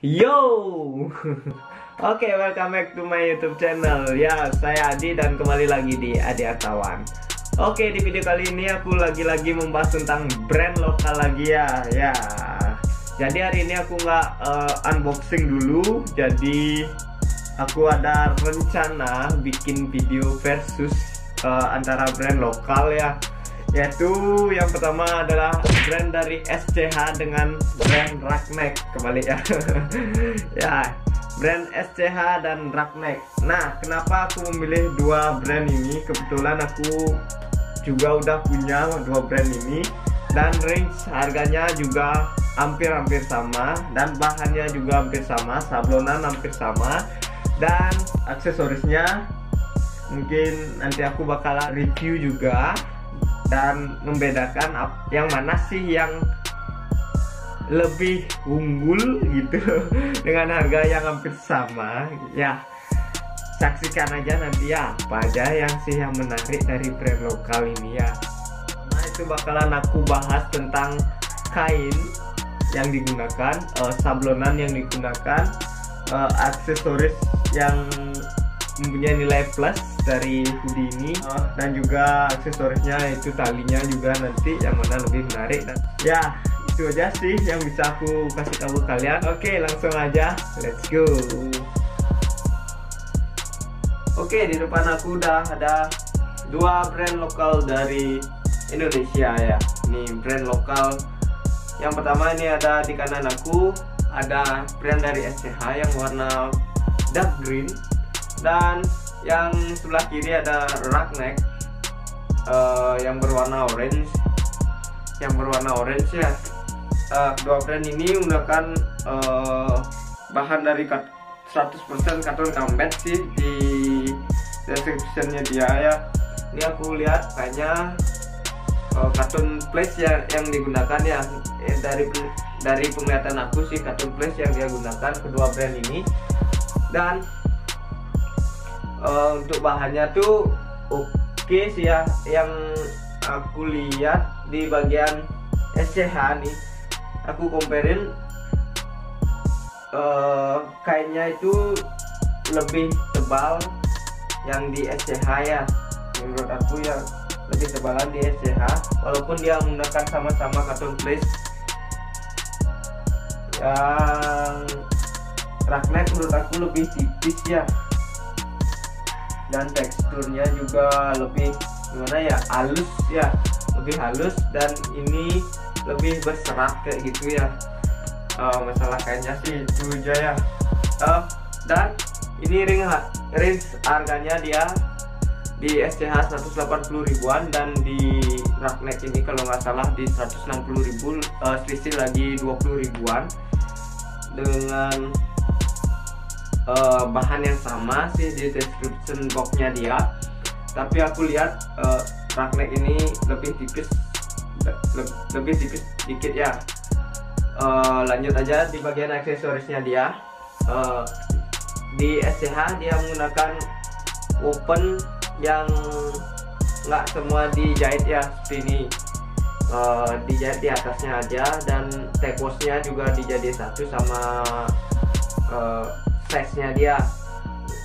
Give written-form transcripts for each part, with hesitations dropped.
Yo, oke, welcome back to my YouTube channel. Ya, saya Adi dan kembali lagi di Adi Artawan. Oke, di video kali ini aku lagi-lagi membahas tentang brand lokal lagi ya. Jadi hari ini aku nggak unboxing dulu. Jadi aku ada rencana bikin video versus antara brand lokal ya. Yaitu yang pertama adalah brand dari SCH dengan brand Raknek. Kembali ya. Ya, brand SCH dan Raknek. Nah, kenapa aku memilih dua brand ini? Kebetulan aku juga udah punya dua brand ini, dan range harganya juga hampir sama, dan bahannya juga hampir sama, sablonan hampir sama, dan aksesorisnya mungkin nanti aku bakal review juga dan membedakan yang mana sih yang lebih unggul gitu dengan harga yang hampir sama ya. Saksikan aja nanti ya apa aja yang menarik dari brand lokal ini ya. Nah, itu bakalan aku bahas tentang kain yang digunakan, sablonan yang digunakan, aksesoris yang mempunyai nilai plus dari hoodie ini, dan juga aksesorisnya itu talinya juga nanti yang mana lebih menarik. Dan ya, itu aja sih yang bisa aku kasih tahu kalian. Oke, langsung aja, let's go. Oke, di depan aku udah ada dua brand lokal dari Indonesia ya. Ini brand lokal. Yang pertama ini ada di kanan aku, ada brand dari SCH yang warna dark green, dan yang sebelah kiri ada Raknek yang berwarna orange. Ya. Kedua brand ini menggunakan bahan dari 100% karton kampret sih di descriptionnya dia ya. Ini aku lihat kayaknya karton flash yang digunakan ya. Dari penglihatan aku sih karton flash yang dia gunakan kedua brand ini. Dan untuk bahannya tuh oke sih ya. Yang aku lihat di bagian SCH nih, aku comparein kainnya itu lebih tebal yang di SCH ya. Menurut aku ya lebih tebalan di SCH, walaupun dia menggunakan sama-sama karton flash. Yang Raknek menurut aku lebih tipis ya, dan teksturnya juga lebih gimana ya, halus ya, lebih halus, dan ini lebih berserat kayak gitu ya. Masalah kainnya sih itu aja ya. Dan ini range harganya dia di SCH 180 ribuan, dan di Raknek ini kalau nggak salah di 160 ribu, selisih lagi 20 ribuan dengan bahan yang sama sih di description boxnya dia. Tapi aku lihat Raknek ini lebih tipis dikit ya. Lanjut aja di bagian aksesorisnya dia. Di SCH dia menggunakan open yang nggak semua dijahit ya, seperti ini. Dijahit di atasnya aja, dan tekosnya juga dijahit satu sama size nya dia,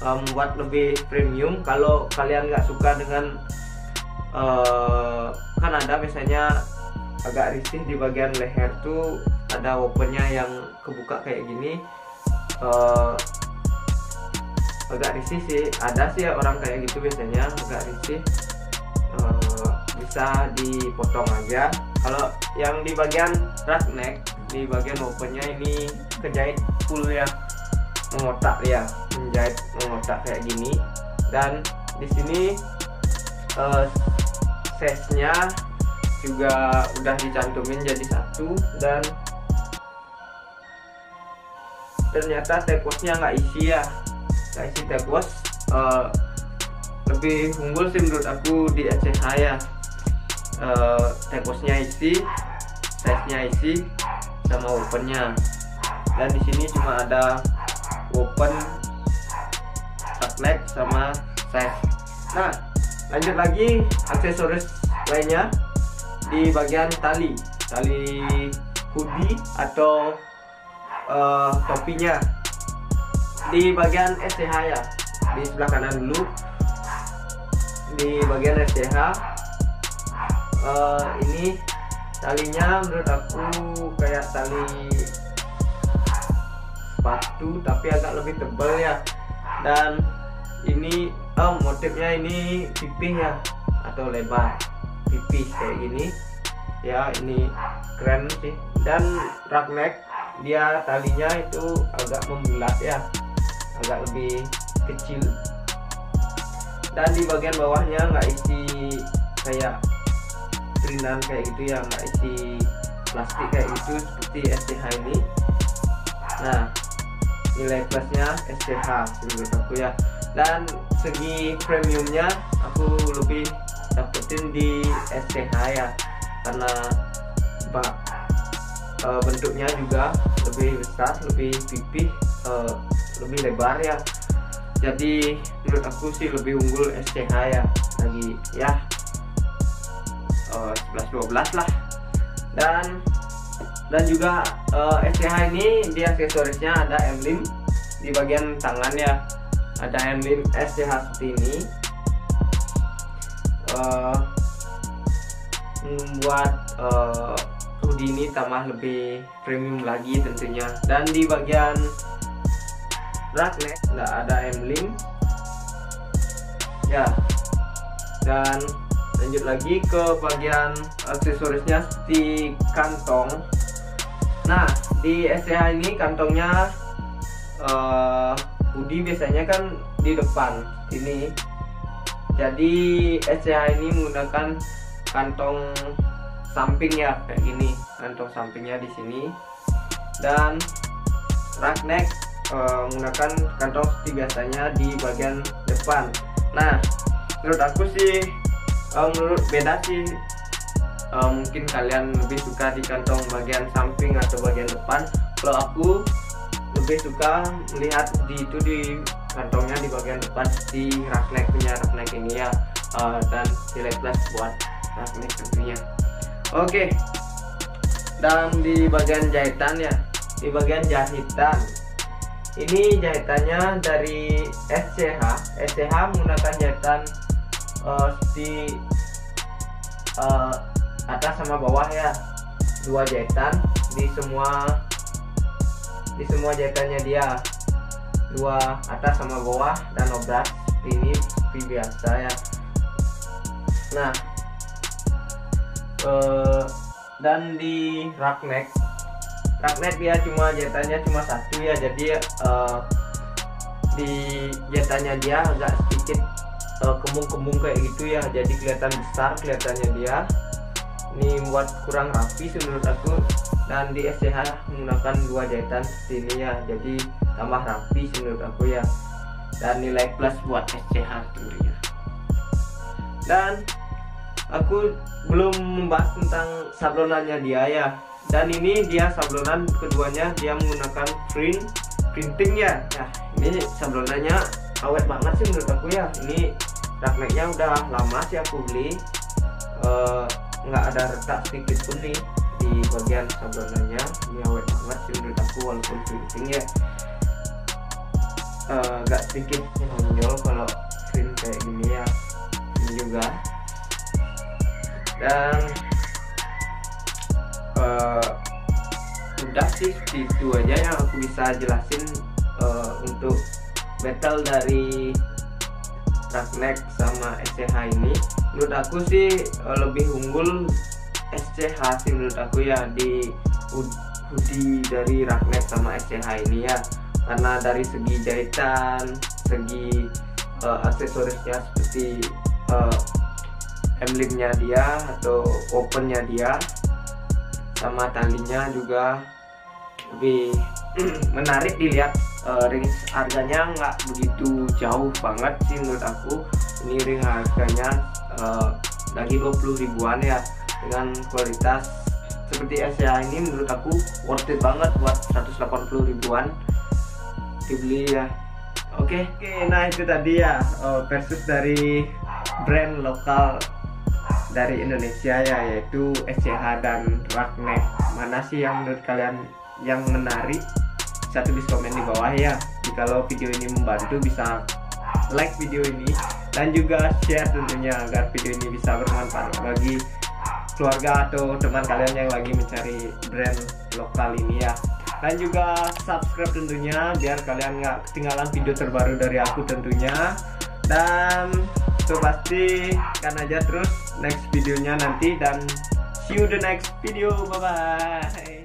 membuat lebih premium. Kalau kalian nggak suka dengan kan ada misalnya agak risih di bagian leher tuh ada opennya yang kebuka kayak gini, agak risih sih. Ada sih orang kayak gitu biasanya agak risih, bisa dipotong aja. Kalau yang di bagian Raknek, di bagian opennya ini kejahit full ya, mengotak ya, menjahit mengotak kayak gini. Dan di sini size-nya juga udah dicantumin jadi satu, dan ternyata tekosnya nggak isi ya, nggak isi tekos. Lebih unggul sih menurut aku di SCH ya. Tekosnya isi, size-nya isi, sama opennya. Dan di sini cuma ada open, Raknek sama size. Nah, lanjut lagi aksesoris lainnya di bagian tali hoodie atau topinya di bagian SCH ya, di sebelah kanan dulu di bagian SCH. Ini talinya menurut aku kayak tali sepatu tapi agak lebih tebal ya, dan ini motifnya ini pipih ya, atau lebar pipih kayak gini ya. Ini keren sih. Dan roughneck dia talinya itu agak membulat ya, agak lebih kecil, dan di bagian bawahnya nggak isi kayak trinan kayak gitu ya, nggak isi plastik kayak gitu seperti SCH ini. Nah, nilai plusnya SCH menurut aku ya. Dan segi premiumnya aku lebih dapetin di SCH ya, karena bentuknya juga lebih besar, lebih pipih, lebih lebar ya. Jadi menurut aku sih lebih unggul SCH ya, lagi ya 11-12 lah. Dan juga SCH ini di aksesorisnya ada emblem di bagian tangan ya, ada emblem SCH seperti ini, membuat hoodie ini tambah lebih premium lagi tentunya. Dan di bagian roughneck nggak ada emblem ya. Dan lanjut lagi ke bagian aksesorisnya seperti kantong. Nah, di SCH ini kantongnya hoodie biasanya kan di depan ini, jadi SCH ini menggunakan kantong samping ya, kayak gini kantong sampingnya di sini. Dan roughneck menggunakan kantong seperti biasanya di bagian depan. Nah, menurut aku sih menurut beda sih, mungkin kalian lebih suka di kantong bagian samping atau bagian depan. Kalau aku lebih suka melihat di kantongnya di bagian depan seperti roughneck punya roughneck ini ya. Dan nilai plus buat roughneck tentunya. Oke. Dan di bagian jahitan ya, di bagian jahitan ini jahitannya dari SCH menggunakan jahitan di atas sama bawah ya, 2 jahitan di semua jahitannya dia, 2 atas sama bawah dan obras ini seperti biasa ya. Nah, dan di roughneck dia jahitannya cuma 1 ya, jadi di jahitannya dia agak sedikit kembung-kembung kayak gitu ya, jadi kelihatan besar kelihatannya dia. Ini buat kurang rapi sih menurut aku. Dan di SCH menggunakan 2 jahitan seperti ini ya, jadi tambah rapi sih menurut aku ya. Dan nilai plus buat SCH tentunya. Dan aku belum membahas tentang sablonannya dia ya. Dan ini dia sablonan keduanya dia menggunakan printing ya. Nah, ini sablonannya awet banget sih menurut aku ya. Ini roughnecknya udah lama sih aku beli, nggak ada retak sedikit pun nih di bagian sablonannya. Ini awet banget sih menurut aku walaupun printing ya. Agak sedikit menonjol kalau print kayak gini ya, ini juga. Dan udah sih itu aja yang aku bisa jelasin untuk battle dari roughneck sama SCH ini. Menurut aku sih lebih unggul SCH sih menurut aku ya, di hoodie dari roughneck sama SCH ini ya, karena dari segi jahitan, segi aksesorisnya seperti emblemnya dia atau opennya dia, sama talinya juga lebih menarik dilihat. Ring harganya nggak begitu jauh banget sih menurut aku. Ini ring harganya lagi 20 ribuan ya, dengan kualitas seperti SCH ini menurut aku worth it banget buat 180 ribuan dibeli ya. Oke, nah itu tadi ya versus dari brand lokal dari Indonesia ya, yaitu SCH dan roughneck. Mana sih yang menurut kalian yang menarik bisa tulis komen di bawah ya. Jikalau video ini membantu, bisa like video ini dan juga share tentunya agar video ini bisa bermanfaat bagi keluarga atau teman kalian yang lagi mencari brand lokal ini ya. Dan juga subscribe tentunya biar kalian nggak ketinggalan video terbaru dari aku tentunya. Dan itu pasti kan aja terus next videonya nanti, dan see you the next video. Bye bye.